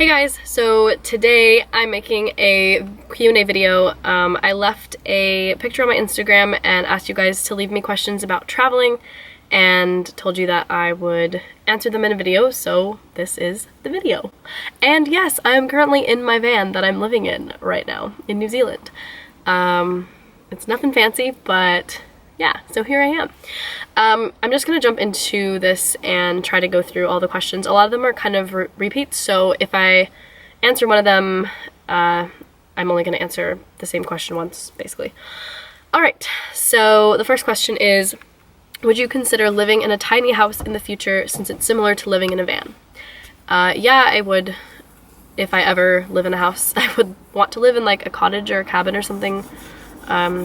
Hey guys, so today I'm making a Q&A video. I left a picture on my Instagram and asked you guys to leave me questions about traveling and told you that I would answer them in a video, so this is the video. And yes, I am currently in my van that I'm living in right now in New Zealand. It's nothing fancy, but yeah, so here I am. I'm just gonna jump into this and try to go through all the questions. A lot of them are kind of repeats, so if I answer one of them, I'm only gonna answer the same question once, basically. Alright, so the first question is, would you consider living in a tiny house in the future since it's similar to living in a van? Yeah, I would. If I ever live in a house, I would want to live in like a cottage or a cabin or something,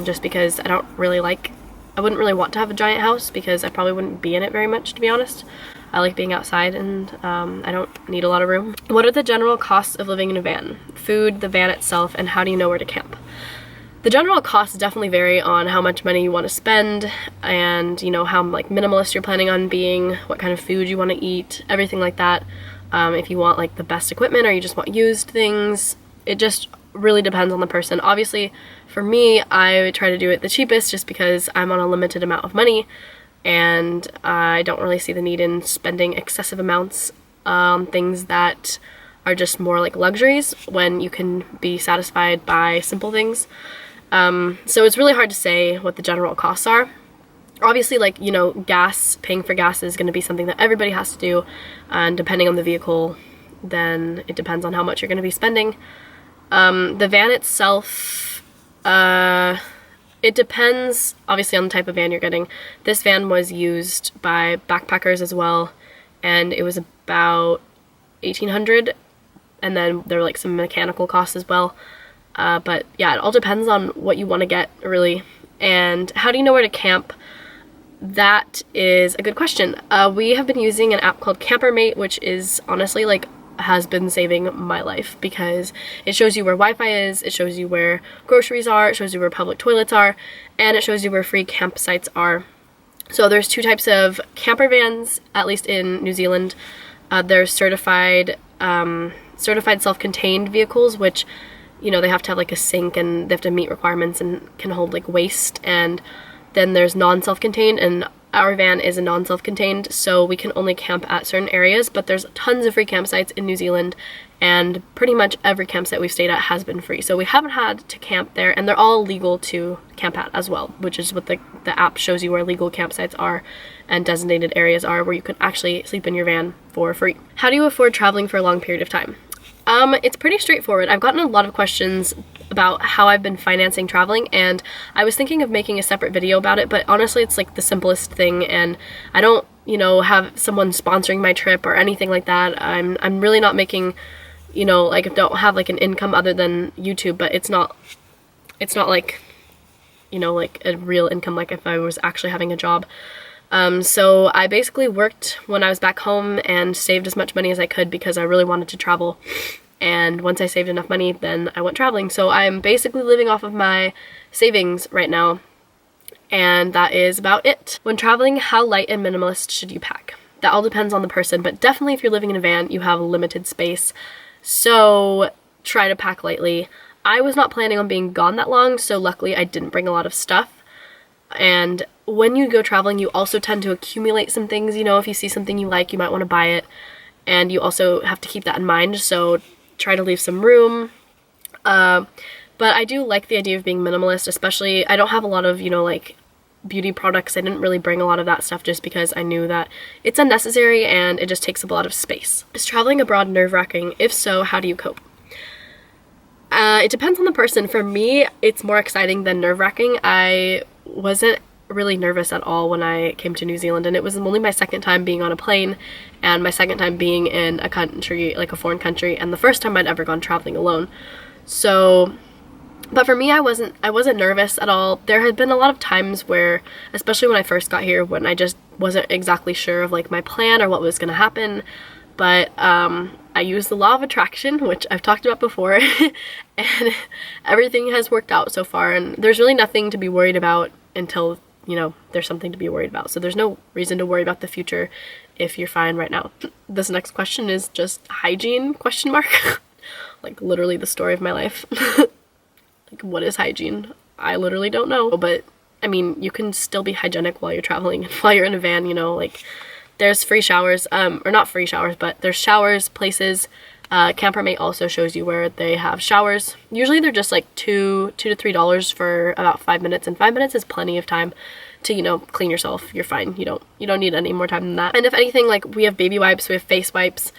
just because I wouldn't really want to have a giant house because I probably wouldn't be in it very much, to be honest. I like being outside and I don't need a lot of room. What are the general costs of living in a van? Food, the van itself, and how do you know where to camp? The general costs definitely vary on how much money you want to spend and, you know, how like minimalist you're planning on being, what kind of food you want to eat, everything like that. If you want like the best equipment or you just want used things, it just really depends on the person. Obviously, for me, I try to do it the cheapest just because I'm on a limited amount of money and I don't really see the need in spending excessive amounts on things that are just more like luxuries when you can be satisfied by simple things. So it's really hard to say what the general costs are. Obviously, like, you know, paying for gas is going to be something that everybody has to do, and depending on the vehicle, then it depends on how much you're going to be spending. The van itself, it depends obviously on the type of van you're getting. This van was used by backpackers as well, and it was about $1,800, and then there were like some mechanical costs as well. But yeah, it all depends on what you want to get, really. And how do you know where to camp? That is a good question. We have been using an app called Campermate, which is honestly like has been saving my life because it shows you where Wi-Fi is, it shows you where groceries are, it shows you where public toilets are, and it shows you where free campsites are. So there's two types of camper vans, at least in New Zealand. There's certified self-contained vehicles, which, you know, they have to have like a sink and they have to meet requirements and can hold like waste. And then there's non-self-contained, and our van is a non-self-contained, so we can only camp at certain areas, but there's tons of free campsites in New Zealand, and pretty much every campsite we've stayed at has been free. So we haven't had to camp there, and they're all legal to camp at as well, which is what the app shows you, where legal campsites are and designated areas are where you can actually sleep in your van for free. How do you afford traveling for a long period of time? It's pretty straightforward. I've gotten a lot of questions about how I've been financing traveling, and I was thinking of making a separate video about it, but honestly it's like the simplest thing, and I don't, you know, have someone sponsoring my trip or anything like that. I'm really not making, you know, like, I don't have like an income other than YouTube, but it's not like, you know, like a real income like if I was actually having a job. So I basically worked when I was back home and saved as much money as I could because I really wanted to travel. And once I saved enough money, then I went traveling. So I'm basically living off of my savings right now. And that is about it. When traveling, how light and minimalist should you pack? That all depends on the person, but definitely if you're living in a van, you have limited space. So try to pack lightly. I was not planning on being gone that long, so luckily I didn't bring a lot of stuff. And when you go traveling, you also tend to accumulate some things. You know, if you see something you like, you might want to buy it. And you also have to keep that in mind, so try to leave some room. But I do like the idea of being minimalist, especially, I don't have a lot of, you know, like beauty products. I didn't really bring a lot of that stuff just because I knew that it's unnecessary and it just takes up a lot of space. Is traveling abroad nerve-wracking? If so, how do you cope? It depends on the person. For me, it's more exciting than nerve-wracking. I wasn't really nervous at all when I came to New Zealand, and it was only my second time being on a plane and my second time being in a country, like a foreign country, and the first time I'd ever gone traveling alone. So, but for me, I wasn't nervous at all. There had been a lot of times where, especially when I first got here, when I just wasn't exactly sure of like my plan or what was going to happen, but I used the law of attraction, which I've talked about before, and everything has worked out so far, and there's really nothing to be worried about until you know, there's something to be worried about. So there's no reason to worry about the future if you're fine right now. This next question is just hygiene, question mark. Like literally the story of my life. Like, what is hygiene? I literally don't know. But I mean, you can still be hygienic while you're traveling and while you're in a van, you know, like there's free showers, or not free showers, but there's showers, places. Campermate also shows you where they have showers. Usually they're just like $2 to $3 for about 5 minutes, and 5 minutes is plenty of time to, you know, clean yourself. You're fine. You don't need any more time than that. And if anything, like we have baby wipes, we have face wipes,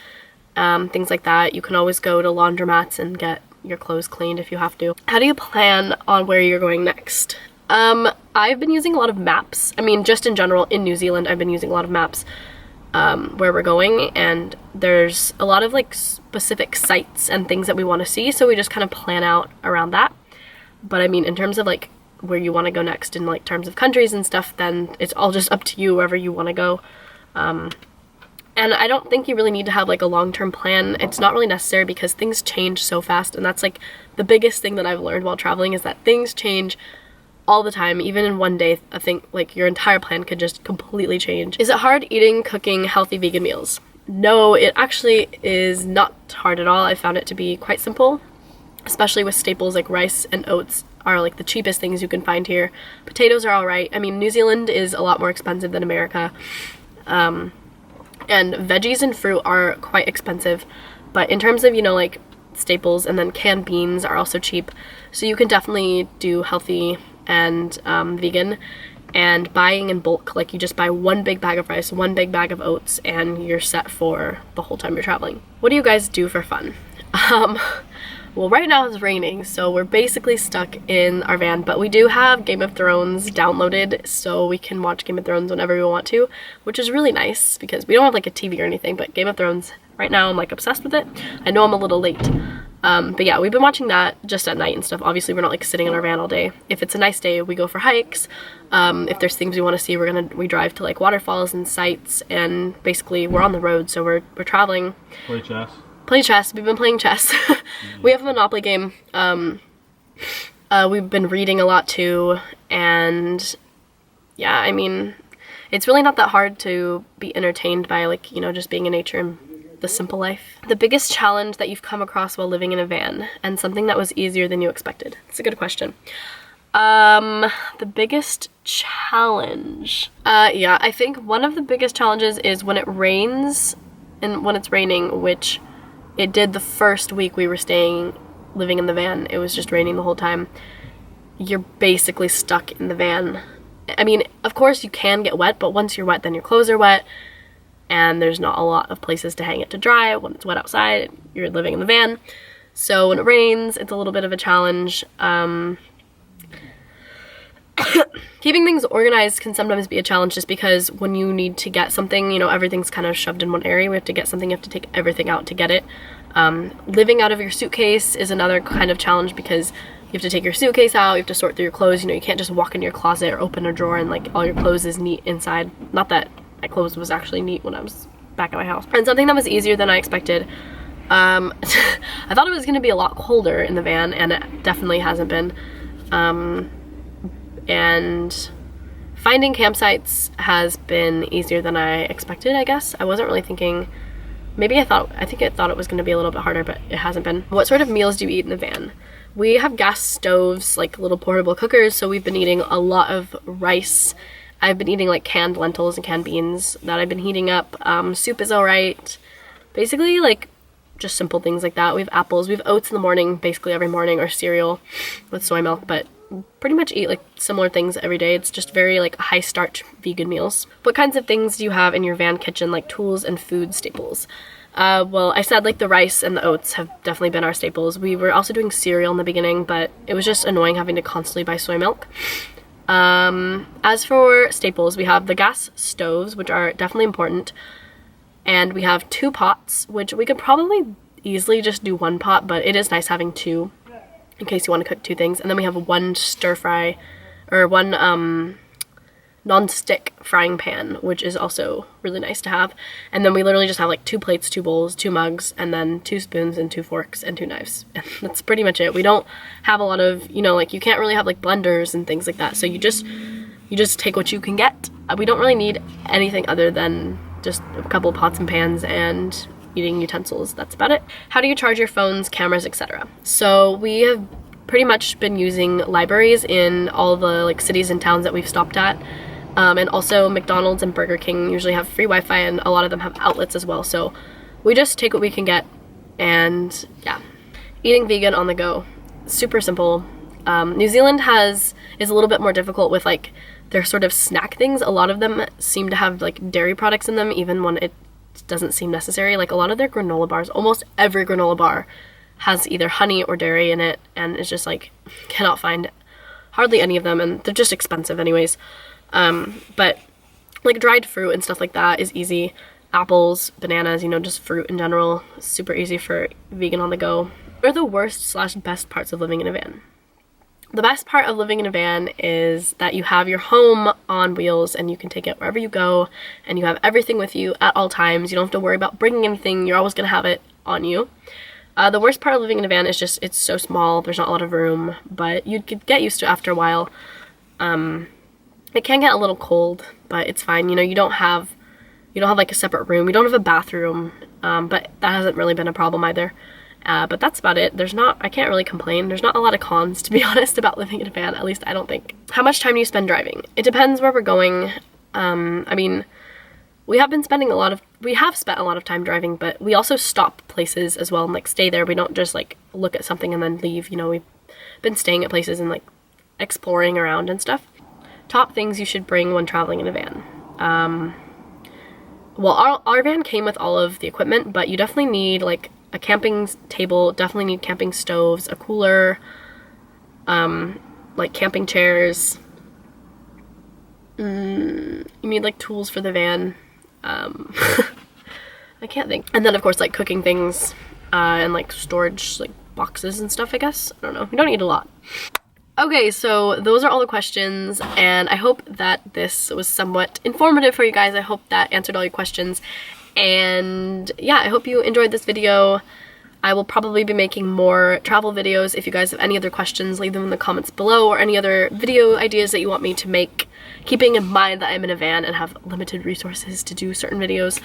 things like that. You can always go to laundromats and get your clothes cleaned if you have to. How do you plan on where you're going next? I've been using a lot of maps. I mean, just in general in New Zealand, I've been using a lot of maps where we're going, and there's a lot of like specific sites and things that we want to see, so we just kind of plan out around that. But I mean, in terms of like where you want to go next in like terms of countries and stuff, then it's all just up to you wherever you want to go. And I don't think you really need to have like a long-term plan. It's not really necessary because things change so fast, and that's like the biggest thing that I've learned while traveling is that things change all the time. Even in one day, I think like your entire plan could just completely change. Is it hard eating, cooking healthy vegan meals? No, it actually is not hard at all. I found it to be quite simple, especially with staples like rice and oats are like the cheapest things you can find here. Potatoes are all right. I mean, New Zealand is a lot more expensive than America. And veggies and fruit are quite expensive, but in terms of, you know, like staples, and then canned beans are also cheap, so you can definitely do healthy and vegan. And buying in bulk, like you just buy one big bag of rice, one big bag of oats, and you're set for the whole time you're traveling. What do you guys do for fun? Well, right now it's raining, so we're basically stuck in our van, but we do have Game of Thrones downloaded, so we can watch Game of Thrones whenever we want to, which is really nice because we don't have like a TV or anything, but Game of Thrones, right now I'm like obsessed with it. I know I'm a little late, but yeah, we've been watching that just at night and stuff. Obviously, we're not like sitting in our van all day. If it's a nice day, we go for hikes. If there's things we want to see, we drive to like waterfalls and sites, and basically we're on the road, so we're traveling. Play chess. Play chess. We've been playing chess. We have a Monopoly game. We've been reading a lot too, and yeah, I mean, it's really not that hard to be entertained by, like, you know, just being in nature and the simple life. The biggest challenge that you've come across while living in a van, and something that was easier than you expected. It's a good question. The biggest challenge. Yeah, I think one of the biggest challenges is when it rains, and when it's raining, which it did the first week we were living in the van. It was just raining the whole time. You're basically stuck in the van. I mean, of course you can get wet, but once you're wet, then your clothes are wet, and there's not a lot of places to hang it to dry. When it's wet outside, you're living in the van. So when it rains, it's a little bit of a challenge. Keeping things organized can sometimes be a challenge, just because when you need to get something, you know, everything's kind of shoved in one area. We have to get something, you have to take everything out to get it. Living out of your suitcase is another kind of challenge, because you have to take your suitcase out, you have to sort through your clothes. You know, you can't just walk into your closet or open a drawer and like all your clothes is neat inside. Not that my clothes was actually neat when I was back at my house. And something that was easier than I expected, I thought it was going to be a lot colder in the van, and it definitely hasn't been. And finding campsites has been easier than I expected, I guess. I wasn't really thinking, I thought it was going to be a little bit harder, but it hasn't been. What sort of meals do you eat in the van? We have gas stoves, like little portable cookers, so we've been eating a lot of rice. I've been eating like canned lentils and canned beans that I've been heating up. Soup is alright. Basically, like, just simple things like that. We have apples. We have oats in the morning, basically every morning, or cereal with soy milk, but pretty much eat like similar things every day. It's just very like high starch vegan meals. What kinds of things do you have in your van kitchen, like tools and food staples? Well, I said like the rice and the oats have definitely been our staples. We were also doing cereal in the beginning, but it was just annoying having to constantly buy soy milk. As for staples, we have the gas stoves, which are definitely important, and we have 2 pots, which we could probably easily just do 1 pot, but it is nice having 2 in case you want to cook 2 things. And then we have 1 stir fry, or 1 non-stick frying pan, which is also really nice to have. And then we literally just have like 2 plates, 2 bowls, 2 mugs, and then 2 spoons and 2 forks and 2 knives. And that's pretty much it. We don't have a lot of, you know, like you can't really have like blenders and things like that. So you just you just take what you can get. We don't really need anything other than just a couple pots and pans and eating utensils. That's about it. How do you charge your phones, cameras, etc.? So we have pretty much been using libraries in all the like cities and towns that we've stopped at. And also McDonald's and Burger King usually have free Wi-Fi, and a lot of them have outlets as well. So we just take what we can get, and yeah. Eating vegan on the go, super simple. New Zealand is a little bit more difficult with like their sort of snack things. A lot of them seem to have like dairy products in them, even when it doesn't seem necessary. Like a lot of their granola bars, almost every granola bar has either honey or dairy in it, and it's just like, cannot find hardly any of them, and they're just expensive anyways. But like dried fruit and stuff like that is easy. Apples, bananas, you know, just fruit in general, super easy for vegan on the go. What are the worst/best parts of living in a van? The best part of living in a van is that you have your home on wheels and you can take it wherever you go, and you have everything with you at all times. You don't have to worry about bringing anything. You're always going to have it on you. The worst part of living in a van is just it's so small. There's not a lot of room, but you could get used to it after a while. It can get a little cold, but it's fine. You know, you don't have like a separate room. You don't have a bathroom, but that hasn't really been a problem either. But that's about it. I can't really complain. There's not a lot of cons, to be honest, about living in a van, at least I don't think. How much time do you spend driving? It depends where we're going. I mean, we have spent a lot of time driving, but we also stop places as well and like stay there. We don't just like look at something and then leave. You know, we've been staying at places and like exploring around and stuff. Top things you should bring when traveling in a van. Well, our van came with all of the equipment, but you definitely need like a camping table, definitely need camping stoves, a cooler, like camping chairs. You need like tools for the van. I can't think. And then of course like cooking things, and like storage like boxes and stuff, I guess. I don't know. You don't need a lot. Okay, so those are all the questions, and I hope that this was somewhat informative for you guys. I hope that answered all your questions, and yeah, I hope you enjoyed this video. I will probably be making more travel videos. If you guys have any other questions, leave them in the comments below, or any other video ideas that you want me to make, keeping in mind that I'm in a van and have limited resources to do certain videos.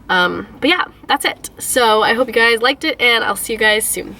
But yeah, that's it. So I hope you guys liked it, and I'll see you guys soon.